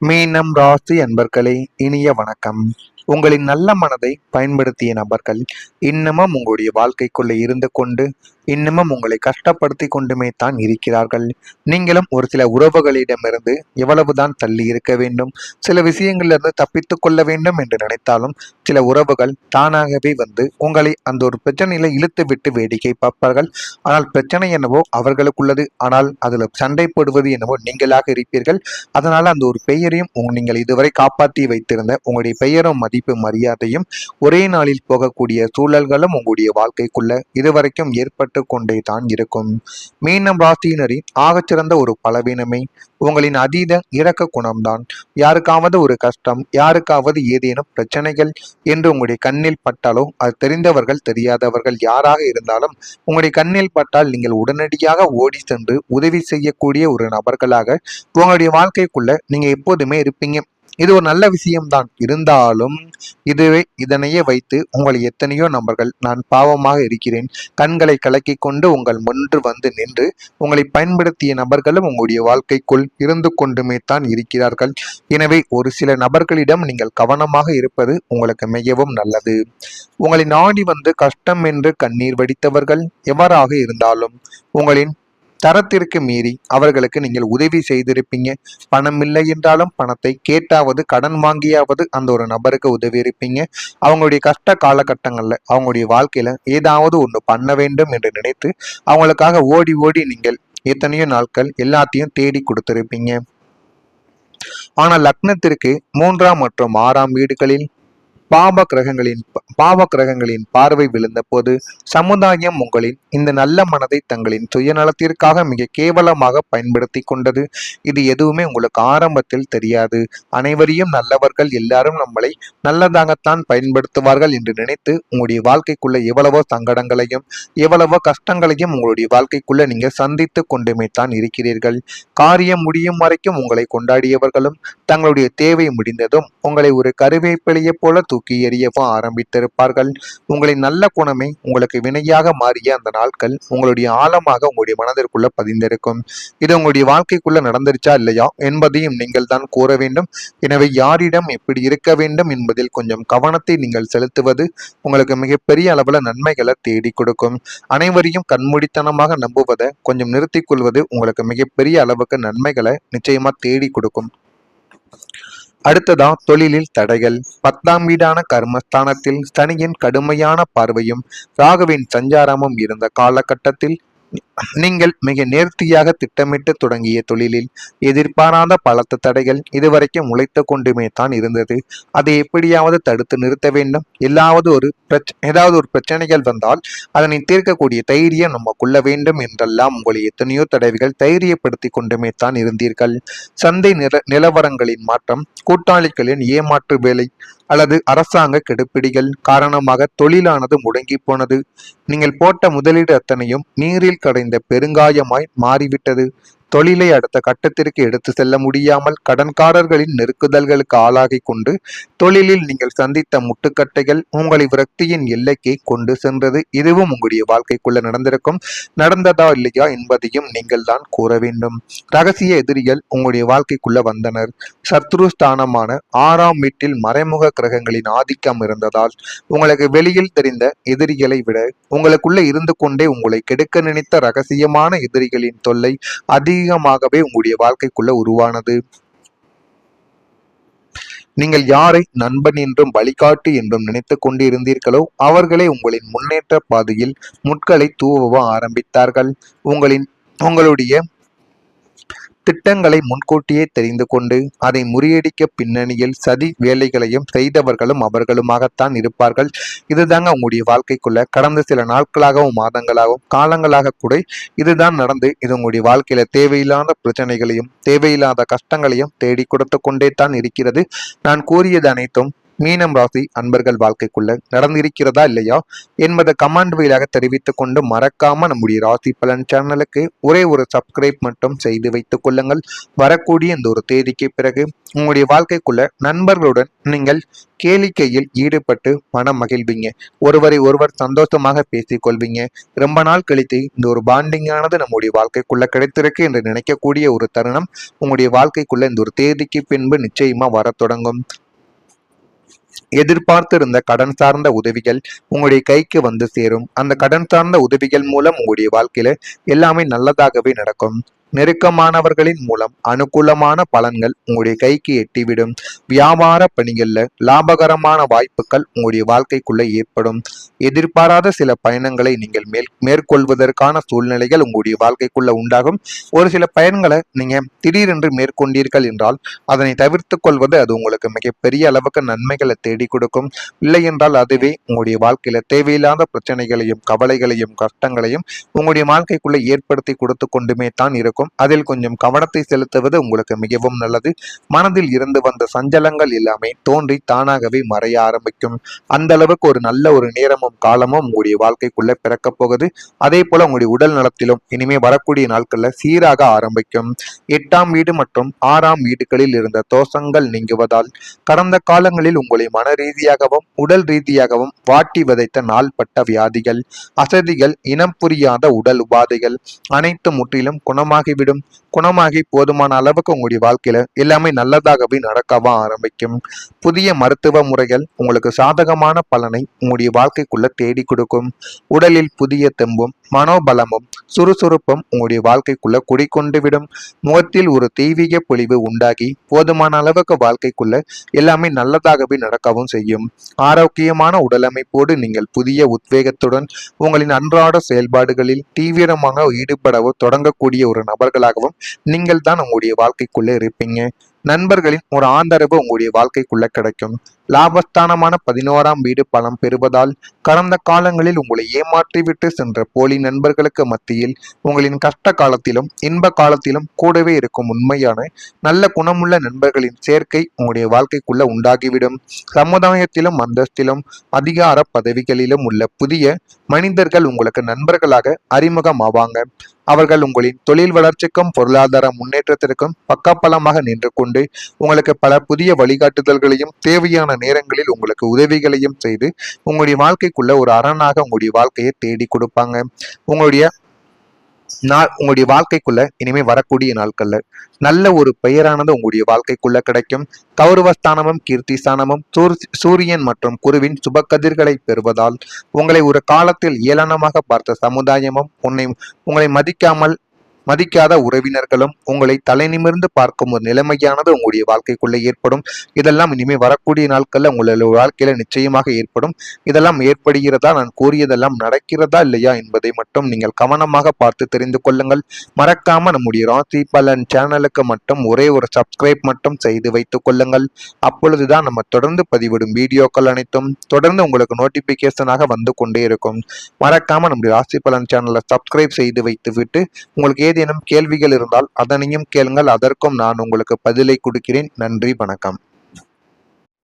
மீனம் ராசி அன்பர்களே, இனிய வணக்கம். உங்களின் நல்ல மனதை பயன்படுத்திய நபர்கள் இன்னமும் உங்களுடைய வாழ்க்கைக்குள்ள இருந்து கொண்டு இன்னமும் உங்களை கஷ்டப்படுத்தி கொண்டுமே தான் இருக்கிறார்கள். நீங்களும் ஒரு சில உறவுகளிடமிருந்து எவ்வளவுதான் தள்ளி இருக்க வேண்டும், சில விஷயங்களிலிருந்து தப்பித்துக் கொள்ள வேண்டும் என்று நினைத்தாலும் சில உறவுகள் தானாகவே வந்து உங்களை அந்த ஒரு பிரச்சனையில இழுத்து விட்டு வேடிக்கை பார்ப்பார்கள். ஆனால் பிரச்சனை என்னவோ அவர்களுக்குள்ளது, ஆனால் அதில் சண்டை போடுவது என்னவோ நீங்களாக இருப்பீர்கள். அதனால அந்த ஒரு பெயரையும் நீங்கள் இதுவரை காப்பாற்றி வைத்திருந்த உங்களுடைய பெயரும் மதிப்பு மரியாதையும் ஒரே நாளில் போகக்கூடிய சூழல்களும் உங்களுடைய வாழ்க்கைக்குள்ள இதுவரைக்கும் ஏற்பட்டு கொண்டே தான் இருக்கும். மீனம் ராசியினரின் ஆகச்சிறந்த ஒரு பலவீனமே உங்களின் அதீத இரக்க குணம்தான். யாருக்காவது ஒரு கஷ்டம், யாருக்காவது ஏதேனும் பிரச்சனைகள் என்று உங்களுடைய கண்ணில் பட்டாலோ, அது தெரிந்தவர்கள் தெரியாதவர்கள் யாராக இருந்தாலும் உங்களுடைய கண்ணில் பட்டால் நீங்கள் உடனடியாக ஓடி சென்று உதவி செய்யக்கூடிய ஒரு நபர்களாக உங்களுடைய வாழ்க்கைக்குள்ள நீங்க எப்போதுமே இருப்பீங்க. இது ஒரு நல்ல விஷயம்தான். இருந்தாலும் இதனையே வைத்து உங்களை எத்தனையோ நபர்கள் நான் பாவமாக இருக்கிறேன், கண்களை கலக்கி கொண்டு உங்கள் முன்று வந்து நின்று உங்களை பயன்படுத்திய நபர்களும் உங்களுடைய வாழ்க்கைக்குள் இருந்து கொண்டுமே தான் இருக்கிறார்கள். எனவே ஒரு சில நபர்களிடம் நீங்கள் கவனமாக இருப்பது உங்களுக்கு மிகவும் நல்லது. உங்களை நாடி வந்து கஷ்டம் என்று கண்ணீர் வடித்தவர்கள் எவராக இருந்தாலும் உங்களின் தரத்திற்கு மீறி அவர்களுக்கு நீங்கள் உதவி செய்திருப்பீங்க. பணம் இல்லை என்றாலும் பணத்தை கேட்டாவது கடன் வாங்கியாவது அந்த ஒரு நபருக்கு உதவி இருப்பீங்க. அவங்களுடைய கஷ்ட காலகட்டங்கள்ல அவங்களுடைய வாழ்க்கையில ஏதாவது ஒன்று பண்ண வேண்டும் என்று நினைத்து அவங்களுக்காக ஓடி ஓடி நீங்கள் எத்தனையோ நாட்கள் எல்லாத்தையும் தேடி கொடுத்திருப்பீங்க. ஆனால் லக்னத்திற்கு 3ஆம் மற்றும் 6ஆம் வீடுகளில் பாவ கிரகங்களின் பார்வை விழுந்த போது சமுதாயம் உங்களின் இந்த நல்ல மனதை தங்களின் சுயநலத்திற்காக மிக கேவலமாக பயன்படுத்தி கொண்டது. இது எதுவுமே உங்களுக்கு ஆரம்பத்தில் தெரியாது. அனைவரையும் நல்லவர்கள், எல்லாரும் நம்மளை நல்லதாகத்தான் பயன்படுத்துவார்கள் என்று நினைத்து உங்களுடைய வாழ்க்கைக்குள்ள எவ்வளவோ சங்கடங்களையும் எவ்வளவோ கஷ்டங்களையும் உங்களுடைய வாழ்க்கைக்குள்ள நீங்க சந்தித்து கொண்டுமே தான் இருக்கிறீர்கள். காரியம் முடியும் வரைக்கும் உங்களை கொண்டாடியவர்களும் தங்களுடைய தேவை முடிந்ததும் உங்களை ஒரு கருவேப்பிலையை போல தூக்கி எறியவும் ஆரம்பித்திருப்பார்கள். உங்களின் நல்ல குணமே உங்களுக்கு வினையாக மாறிய அந்த நாட்கள் உங்களுடைய ஆழமாக உங்களுடைய மனதிற்குள்ள பதிந்திருக்கும். இது உங்களுடைய வாழ்க்கைக்குள்ள நடந்துருச்சா இல்லையா என்பதையும் நீங்கள் தான் கூற வேண்டும். எனவே யாரிடம் எப்படி இருக்க வேண்டும் என்பதில் கொஞ்சம் கவனத்தை நீங்கள் செலுத்துவது உங்களுக்கு மிகப்பெரிய அளவுல நன்மைகளை தேடி கொடுக்கும். அனைவரையும் கண்மூடித்தனமாக நம்புவதை கொஞ்சம் நிறுத்திக் கொள்வது உங்களுக்கு மிகப்பெரிய அளவுக்கு நன்மைகளை நிச்சயமா தேடி கொடுக்கும். அடுத்ததா தொழிலில் தடைகள். 10ஆம் வீடான கர்மஸ்தானத்தில் சனியின் கடுமையான பார்வையும் ராகுவின் சஞ்சாரமும் இருந்த காலகட்டத்தில் நீங்கள் மிக நேர்த்தியாக திட்டமிட்டு தொடங்கிய தொழிலில் எதிர்பாராத பலத்த தடைகள் இதுவரைக்கும் உழைத்து கொண்டுமே தான் இருந்தது. அதை எப்படியாவது தடுத்து நிறுத்த வேண்டும். ஏதாவது ஒரு பிரச்சனைகள் வந்தால் அதனை தீர்க்கக்கூடிய தைரியம் நமக்குள்ள வேண்டும் என்றெல்லாம் உங்களை எத்தனையோ தடவைகள் தைரியப்படுத்தி கொண்டுமே தான் இருந்தீர்கள். சந்தை நிலவரங்களின் மாற்றம், கூட்டாளிகளின் ஏமாற்று வேலை அல்லது அரசாங்க கெடுபிடிகள் காரணமாக தொழிலானது முடங்கி போனது. நீங்கள் போட்ட முதலீடு அத்தனையும் நீரில் கடைந்த பெருங்காயமாய் மாறிவிட்டது. தொழிலை அடுத்த கட்டத்திற்கு எடுத்து செல்ல முடியாமல் கடன்காரர்களின் நெருக்குதல்களுக்கு ஆளாகி கொண்டு தொழிலில் நீங்கள் சந்தித்த முட்டுக்கட்டைகள் உங்களை விரக்தியின் எல்லைக்கு கொண்டு சென்றது. இதுவும் உங்களுடைய வாழ்க்கைக்குள்ள நடந்திருக்கும். நடந்ததா இல்லையா என்பதையும் நீங்கள் தான் கூற வேண்டும். ரகசிய எதிரிகள் உங்களுடைய வாழ்க்கைக்குள்ள வந்தனர். சத்ரு ஸ்தானமான 6ஆம் வீட்டில் மறைமுக கிரகங்களின் ஆதிக்கம் இருந்ததால் உங்களுக்கு வெளியில் தெரிந்த எதிரிகளை விட உங்களுக்குள்ள இருந்து கொண்டே உங்களை கெடுக்க நினைத்த ரகசியமான எதிரிகளின் தொல்லை அதிகமாகவே உங்களுடைய வாழ்க்கைக்குள்ள உருவானது. நீங்கள் யாரை நண்பன் என்றும் வழிகாட்டு என்றும் நினைத்து கொண்டு இருந்தீர்களோ அவர்களே உங்களின் முன்னேற்ற பாதையில் முட்களை தூவ ஆரம்பித்தார்கள். உங்களுடைய திட்டங்களை முன்கூட்டியே தெரிந்து கொண்டு அதை முறியடிக்க பின்னணியில் சதி வேலைகளையும் செய்தவர்களும் அவர்களுமாகத்தான் இருப்பார்கள். இதுதாங்க உங்களுடைய வாழ்க்கைக்குள்ள கடந்த சில நாட்களாகவும் மாதங்களாகவும் காலங்களாக கூட இதுதான் நடந்து இது உங்களுடைய வாழ்க்கையில தேவையில்லாத பிரச்சனைகளையும் தேவையில்லாத கஷ்டங்களையும் தேடி கொடுத்து கொண்டே தான் இருக்கிறது. நான் கூறியது அனைத்தும் மீனம் ராசி அன்பர்கள் வாழ்க்கைக்குள்ள நடந்திருக்கிறதா இல்லையா என்பதை கமெண்ட் வழியாக தெரிவித்துக் கொண்டு மறக்காம நம்முடைய ராசி பலன் சேனலுக்கு ஒரே ஒரு சப்ஸ்கிரைப் மட்டும் செய்து வைத்துக் கொள்ளுங்கள். வரக்கூடிய இந்த ஒரு தேதிக்கு பிறகு உங்களுடைய வாழ்க்கைக்குள்ள நண்பர்களுடன் நீங்கள் கேளிக்கையில் ஈடுபட்டு மனம் மகிழ்வீங்க. ஒருவரை ஒருவர் சந்தோஷமாக பேசிக் கொள்வீங்க. ரொம்ப நாள் கழித்து இந்த ஒரு பாண்டிங்கானது நம்முடைய வாழ்க்கைக்குள்ள கிடைத்திருக்கு என்று நினைக்கக்கூடிய ஒரு தருணம் உங்களுடைய வாழ்க்கைக்குள்ள இந்த ஒரு தேதிக்கு பின்பு நிச்சயமா வர தொடங்கும். எதிர்பார்த்திருந்த கடன் சார்ந்த உதவிகள் உங்களுடைய கைக்கு வந்து சேரும். அந்த கடன் சார்ந்த உதவிகள் மூலம் உங்களுடைய வாழ்க்கையில எல்லாமே நல்லதாகவே நடக்கும். நெருக்கமானவர்களின் மூலம் அனுகூலமான பலன்கள் உங்களுடைய கைக்கு எட்டிவிடும். வியாபார பணிகள்ல லாபகரமான வாய்ப்புகள் உங்களுடைய வாழ்க்கைக்குள்ள ஏற்படும். எதிர்பாராத சில பயணங்களை நீங்கள் மேற்கொள்வதற்கான சூழ்நிலைகள் உங்களுடைய வாழ்க்கைக்குள்ள உண்டாகும். ஒரு சில பயன்களை நீங்க திடீரென்று மேற்கொண்டீர்கள் என்றால் அதனை தவிர்த்து கொள்வது அது உங்களுக்கு மிகப்பெரிய அளவுக்கு நன்மைகளை தேடி கொடுக்கும். இல்லை என்றால் அதுவே உங்களுடைய வாழ்க்கையில தேவையில்லாத பிரச்சனைகளையும் கவலைகளையும் கஷ்டங்களையும் உங்களுடைய வாழ்க்கைக்குள்ள ஏற்படுத்தி கொடுத்து கொண்டுமே தான் இருக்கும். அதில் கொஞ்சம் கவனத்தை செலுத்துவது உங்களுக்கு மிகவும் நல்லது. மனதில் இருந்து வந்த சஞ்சலங்கள் எல்லாமே தோன்றி தானாகவே மறைய ஆரம்பிக்கும். அந்த அளவுக்கு ஒரு நல்ல ஒரு நேரமும் காலமும் உங்களுடைய வாழ்க்கைக்குள்ள பிறக்க போகுது. அதே போல உங்களுடைய உடல் நலத்திலும் இனிமே வரக்கூடிய நாட்கள்ல சீராக ஆரம்பிக்கும். 8ஆம் வீடு மற்றும் 6ஆம் வீடுகளில் இருந்த தோஷங்கள் நீங்குவதால் கடந்த காலங்களில் உங்களை மன ரீதியாகவும் உடல் ரீதியாகவும் வாட்டி விதைத்த நாள்பட்ட வியாதிகள், அசதிகள், இனம் புரியாத உடல் உபாதைகள் அனைத்து முற்றிலும் குணமாகிவிடும். குணமாகி போதுமான அளவுக்கு உங்களுடைய வாழ்க்கையில எல்லாமே நல்லதாகவே நடக்கவா ஆரம்பிக்கும். புதிய மருத்துவ முறைகள் உங்களுக்கு சாதகமான பலனை உங்களுடைய வாழ்க்கைக்குள்ள தேடி கொடுக்கும். உடலில் புதிய தெம்பும் மனோபலமும் சுறுசுறுப்பும் உங்களுடைய வாழ்க்கைக்குள்ள குடிக்கொண்டு விடும். முகத்தில் ஒரு தெய்வீக பொலிவு உண்டாகி போதுமான அளவுக்கு வாழ்க்கைக்குள்ள எல்லாமே நல்லதாகவே நடக்கவும் செய்யும். ஆரோக்கியமான உடலமைப்போடு நீங்கள் புதிய உத்வேகத்துடன் உங்களின் அன்றாட செயல்பாடுகளில் தீவிரமாக ஈடுபடவோ தொடங்கக்கூடிய ஒரு நபர்களாகவும் நீங்கள் தான் உங்களுடைய வாழ்க்கைக்குள்ள இருப்பீங்க. நண்பர்களின் ஒரு ஆதரவு உங்களுடைய வாழ்க்கைக்குள்ள கிடைக்கும். லாபஸ்தானமான 11ஆம் வீடு பலம் பெறுவதால் கடந்த காலங்களில் உங்களை ஏமாற்றிவிட்டு சென்ற போலி நண்பர்களுக்கு மத்தியில் உங்களின் கஷ்ட காலத்திலும் இன்ப காலத்திலும் கூடவே இருக்கும் உண்மையான நல்ல குணமுள்ள நண்பர்களின் சேர்க்கை உங்களுடைய வாழ்க்கைக்குள்ள உண்டாகிவிடும். சமுதாயத்திலும் அந்தஸ்திலும் அதிகார பதவிகளிலும் உள்ள புதிய மனிதர்கள் உங்களுக்கு நண்பர்களாக அறிமுகமாவாங்க. அவர்கள் உங்களின் தொழில் வளர்ச்சிக்கும் பொருளாதார முன்னேற்றத்திற்கும் பக்கபலமாக நின்று கொண்டு உங்களுக்கு பல புதிய வழிகாட்டுதல்களையும் தேவையான நேரங்களில் உங்களுக்கு உதவிகளையும் செய்து உங்களுடைய வாழ்க்கைக்குள்ள ஒரு அரணாக உங்களுடைய வாழ்க்கையை தேடி கொடுப்பாங்க. உங்களுடைய வாழ்க்கைக்குள்ள இனிமே வரக்கூடிய நாட்கள்ல நல்ல ஒரு பெயரானது உங்களுடைய வாழ்க்கைக்குள்ள கிடைக்கும். கௌரவஸ்தானமும் கீர்த்தி ஸ்தானமும் சூரியன் மற்றும் குருவின் சுபக்கதிர்களை பெறுவதால் உங்களை ஒரு காலத்தில் ஏளனமாக பார்த்த சமுதாயமும் உங்களை மதிக்காத உறவினர்களும் உங்களை தலை நிமிர்ந்து பார்க்கும் ஒரு நிலைமையானது உங்களுடைய வாழ்க்கைக்குள்ள ஏற்படும். இதெல்லாம் இனிமே வரக்கூடிய நாட்கள்ல உங்களுடைய வாழ்க்கையில நிச்சயமாக ஏற்படும். இதெல்லாம் ஏற்படுகிறதா, நான் கூறியதெல்லாம் நடக்கிறதா இல்லையா என்பதை மட்டும் நீங்கள் கவனமாக பார்த்து தெரிந்து கொள்ளுங்கள். மறக்காம நம்முடைய ராசி பலன் சேனலுக்கு மட்டும் ஒரே ஒரு சப்ஸ்கிரைப் மட்டும் செய்து வைத்துக் கொள்ளுங்கள். அப்பொழுதுதான் நம்ம தொடர்ந்து பதிவிடும் வீடியோக்கள் அனைத்தும் தொடர்ந்து உங்களுக்கு நோட்டிபிகேஷனாக வந்து கொண்டே இருக்கும். மறக்காம நம்முடைய ராசி பலன் சேனலை சப்ஸ்கிரைப் செய்து வைத்து விட்டு உங்களுக்கு ஏதேனும் கேள்விகள் இருந்தால் அதனையும் கேளுங்கள். அதற்கும் நான் உங்களுக்கு பதிலை கொடுக்கிறேன். நன்றி, வணக்கம்.